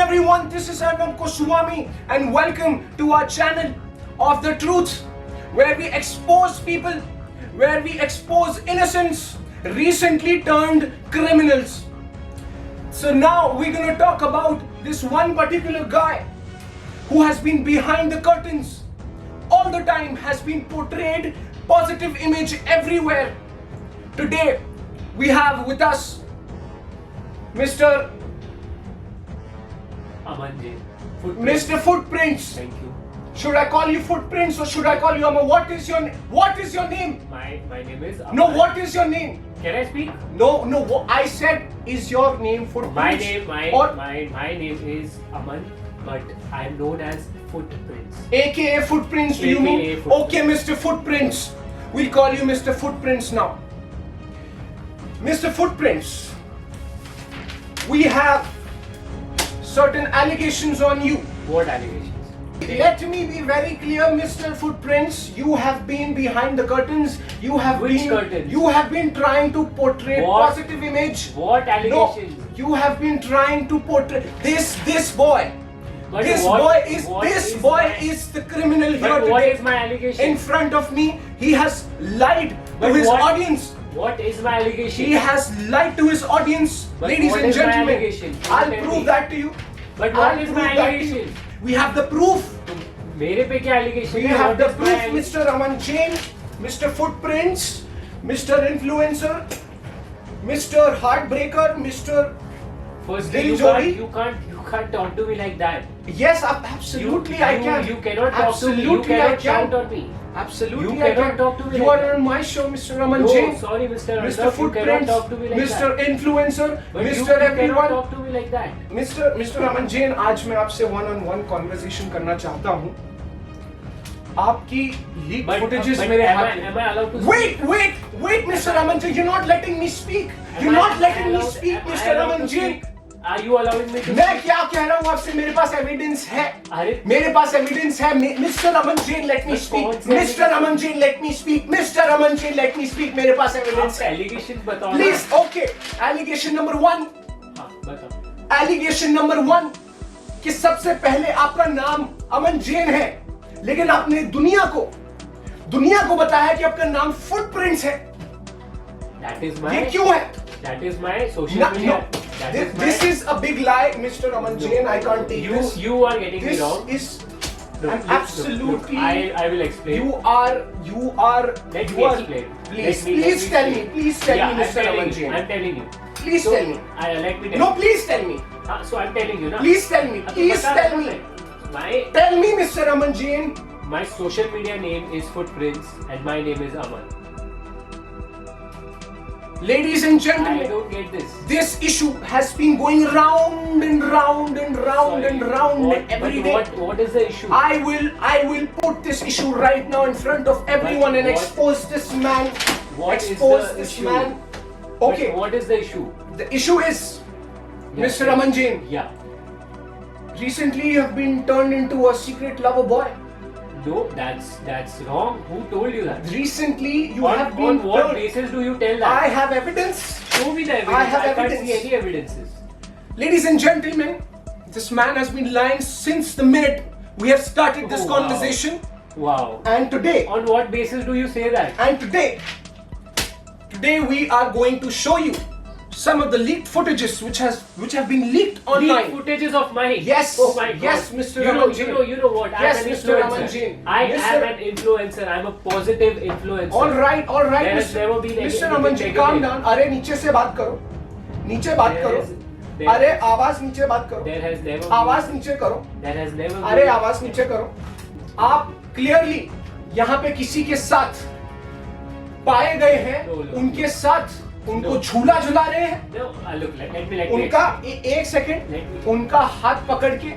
everyone, this is Arnab Goswami and welcome to our channel of the truth, where we expose people, where we expose innocents, recently turned criminals. So now we're going to talk about this one particular guy who has been behind the curtains all the time, has been portrayed positive image everywhere. Today we have with us Mr. Aman J. Mr. Footprints. Thank you. Should I call you Footprints or should I call you Aman? What is your name? My name is Aman. No, what is your name? Can I speak? No. I said, is your name Footprints? My name is Aman, but I am known as Footprints. AKA Footprints, do you AKA mean? Footprints. Okay, Mr. Footprints. We'll call you Mr. Footprints now. Mr. Footprints, we have certain allegations on you. What allegations? Let me be very clear, Mr. Footprints. You have been behind the curtains. You have Which been. curtains? You have been trying to portray What? positive image. What allegations? No, you have been trying to portray this boy. But This what- boy what is my- is the criminal here But what today. is my allegation? In front of me, he has lied to But his what- audience. What is my allegation? He has lied to his audience, But ladies what and is my gentlemen. allegation? I'll Tell prove me. that to you. But what I'll is prove my that to you. allegation? We have the proof. मेरे पे क्या allegation We है? have What the is my proof, allegation? Mr. Aman Jain, Mr. Footprints, Mr. Influencer, Mr. Heartbreaker, Mr. Firstly, Dil you Jodi. can't talk to me like that. Yes, absolutely I can. You cannot talk to me. You Absolutely I cannot shout can. on me. Absolutely You I cannot can. talk to me You like are that. on my show, Mr. Aman No, Jain. sorry, Mr. Mr. Arnab, you cannot Footprints, talk to me like Mr. that. Influencer, But Mr. you cannot Everyone. talk to me like that. Mr. Aman Jain, आज मैं आपसे one on one conversation करना चाहता हूँ. आपकी leak footages मेरे हाथ में. am I allowed to speak? Wait, Mr. Aman Jain, you're not letting me speak. You're not letting me speak, Mr. Aman Jain. Are you allowing me to मैं speak? क्या कह रहा हूँ आपसे? मेरे पास एविडेंस है. अरे मेरे पास एविडेंस है. Mr. Aman Jain, let me But speak. कौन से Mr. Aman Jain, let me speak. Mr. Aman Jain, let me speak. मेरे पास एविडेंस आप है. allegation बताओ ना. Please, okay. Allegation number 1. हाँ, बताओ. Allegation number 1 कि सबसे पहले आपका नाम अमन जैन है, लेकिन आपने दुनिया को बताया कि आपका नाम फुटप्रिंट्स है. That is my. ये क्यों है? That is my social No, media. no. That is my. This is a big lie, Mr. Aman Jain. I can't take you this. you are getting me This wrong. is Look, I'm look, absolutely. look, I will explain. You are. Let you me are- explain. Please, Let please tell me. explain. Please tell Yeah, me, Mr. Aman Jain. I'm telling you. Please So, tell me. Let me tell No, you. please tell me. So I'm telling you ना. Please tell me. अब Please बता tell रहा me. हूँ मैं. Tell me, Mr. Aman Jain. My social media name is Footprints and my name is Aman. Ladies and I gentlemen. don't get this. This issue has been going round and round and round and round What, every but day. what is the issue? I will put this issue right now in front of everyone and what- expose this man. What is Expose the this issue? man. But Okay, what is the issue? the issue is, Yeah. Mr. Aman Jain, Yeah. recently you have been turned into a secret lover boy. No, that's wrong. Who told you that? Recently you have On been what turned. basis do you tell that? I have evidence. Show me the evidence. I have can't evidence. see any evidences. Ladies and gentlemen, this man has been lying since the minute we have started this Oh, wow. conversation. Wow. And today, On what basis do you say that? And today we are going to show you some of the leaked footages which have been leaked The online. footages of mine. Yes, Oh my God. yes, Mr. You Aman Jain. know what? Yes, I'm an Mr. Aman influencer. Jain. I Mr. am an influencer. I'm a positive influencer. All right, There has never been any- Mr. Aman Jain, anything calm negative. down. अरे नीचे से बात करो. नीचे बात There करो. is- अरे आवाज नीचे बात करो. There has never आवाज been, नीचे करो. there has never अरे been, आवाज नीचे करो. आप क्लियरली यहाँ पे किसी के साथ पाए गए हैं, No, no. उनके साथ उनको No. झूला झुला रहे हैं. No, look, let me उनका एक सेकंड Let me- उनका हाथ पकड़ के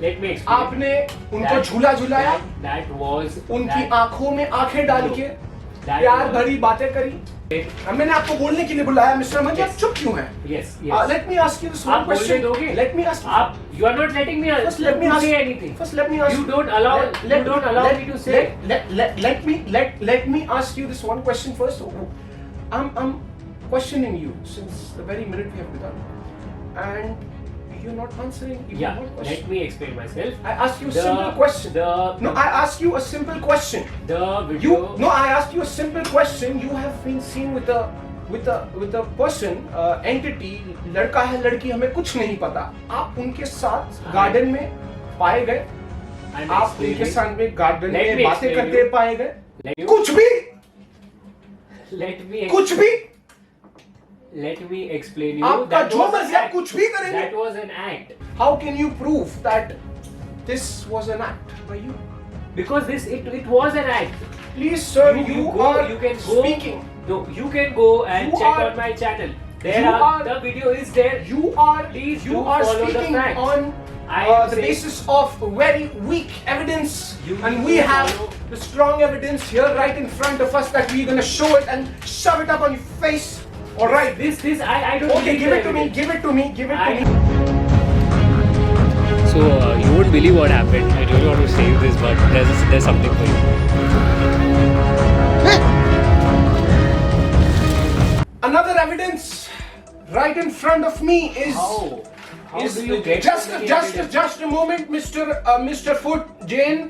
let me explain. आपने उनको झूला झुलाया, That was उनकी that- आंखों में आंखें डाल No. के that प्यार was- भरी बातें करी. अब मैंने आपको बोलने के लिए बुलाया. मिस्टर अमन जी, आप Yes. चुप क्यों हैं? Yes, yes. Let me ask you this one आप बोलने क्वेश्चन. दोगे? लेट मी आस्क आप you are not letting me First let me to ask say anything. First let me ask You don't allow me to say. Let me ask you this one question first. I'm questioning you since the very minute we have begun. And you're not answering even Yeah, one question. let me explain myself. I asked you a simple question. No, I asked you a simple question. The video. I asked you a simple question. You have been seen with a person, entity, लड़का है लड़की हमें कुछ नहीं पता. आप उनके साथ गार्डन में पाए गए. I'm आप explaining. उनके साथ में गार्डन Let में me बातें explain करते you. पाए गए. Let you- कुछ भी कुछ भी Let me explain you. आपका That जो was मर्जी an आप act. कुछ भी करेंगे. That was an act. How can you prove that this was an act by you? Because it was an act. Please, sir, you go. are You can go. speaking. No, you can go and You check are- on my channel. The video is there. You are Please you do are follow the speaking facts. on I am the saying- basis of very weak evidence, You and need we to have follow- the strong evidence here right in front of us that we're gonna show it and shove it up on your face. All right. This I don't. Okay, need give the it to me. evidence. Give it to me. Give it to I- me. So you won't believe what happened. I really want to save this, but there's something for you. Another evidence right in front of me is. How? How is do you get just so many just evidence? just a moment, Mr. Foot Jane.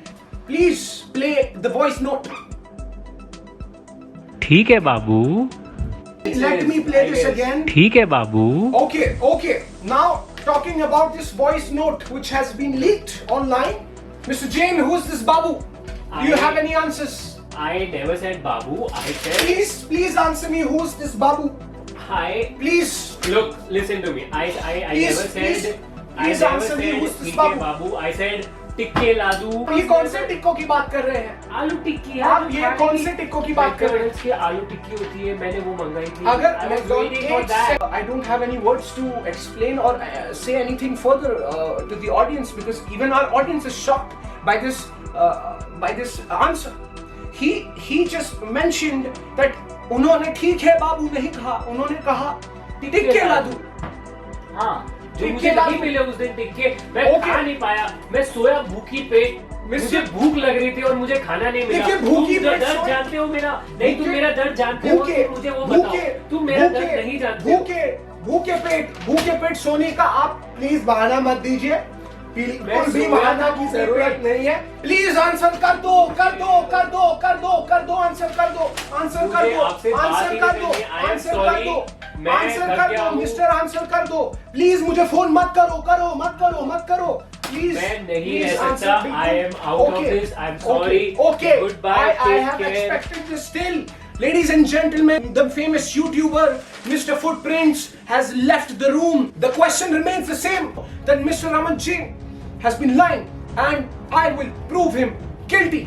Please play the voice note. ठीक है बाबू. Let me play I this guess. again. ठीक है बाबू. Okay. Now talking about this voice note which has been leaked online. Mr. Jain, who is this Babu? Do you I- have any answers? I never said Babu. I said. Please answer me. Who is this Babu? Please. Look, listen to me. I Please, never please, said. please I never answer me, said who's this TK Babu? Babu. I said टिक्के लादू. ये कौन से टिक्कों की बात कर रहे हैं? आलू टिक्की. आप ये कौन से टिक्कों की बात कर रहे हैं? McDonald's की आलू टिक्की होती है. मैंने वो मंगाई थी. अगर I was waiting for that. I don't have any words to explain or say anything further to the audience because even our audience is shocked by this answer. He just mentioned that उन्होंने ठीक है बाबू नहीं कहा, उन्होंने कहा टिक्के लादू. हाँ, जो टिक्के मुझे लादू. नहीं मिले उस दिन टिक्के, मैं Okay. खा नहीं पाया. मैं सोया भूखी पेट. मुझे भूख लग रही थी और मुझे खाना नहीं मिला. देखिए, भूखी तुम पेट दर्द सोया- जानते हो मेरा? नहीं, तुम भूखे- मेरा दर्द जानते हो भूखे तो मुझे वो बताओ. तुम मेरा दर्द नहीं जानते हो. भूखे पेट सोने का आप प्लीज बहाना मत दीजिए. बिल्कुल मैं भी सोया बहाना था की भूखे जरूरत पेट. नहीं है. प्लीज आंसर कर दो आंसर कर दो आंसर कर दो मुझे आपसे बात आंसर ही कर नहीं दो करनी. I am आंसर कर sorry. दो मैं आंसर थक कर गया दो हूँ. मिस्टर आंसर कर दो. प्लीज मुझे फोन मत करो प्लीज. मैं नहीं रह सकता. I am out of this. I am sorry. Okay. Goodbye. I Take have care. expected this still. Ladies and gentlemen, the famous YouTuber Mr. Footprints has left the room. The question remains the same. That Mr. Raman Jain has been lying and I will prove him guilty.